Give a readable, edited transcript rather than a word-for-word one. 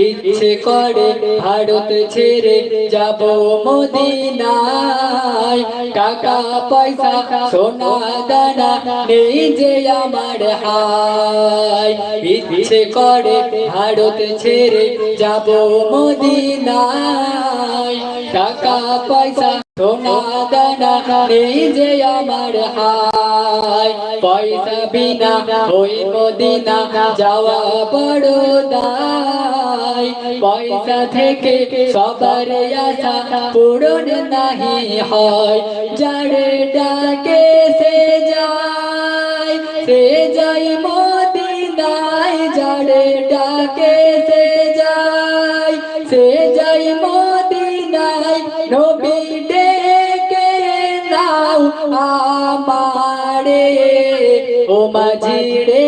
ইচ্ছে করে ভারত ছেড়ে যাব মদিনায়। টাকা পয়সা সোনা দানা নেই যে আমার হায়। ইচ্ছে করে ভারত ছেড়ে যাব মদিনায়। টাকা পয়সা সোনা দানা নেই যে আমার হায়। পয়সা বিনা ওই মদিনা যাওয়া বড় দায়। পয়সা থেকে সবার আশা পূরণ নাহি হয়। যারে ডাকে সে যায়, সে যায় মদিনায়। যারে ডাকে সে যায়, সে যায় মদিনায়। নবী ডেকে নাও আমারে ও মাঝি রে,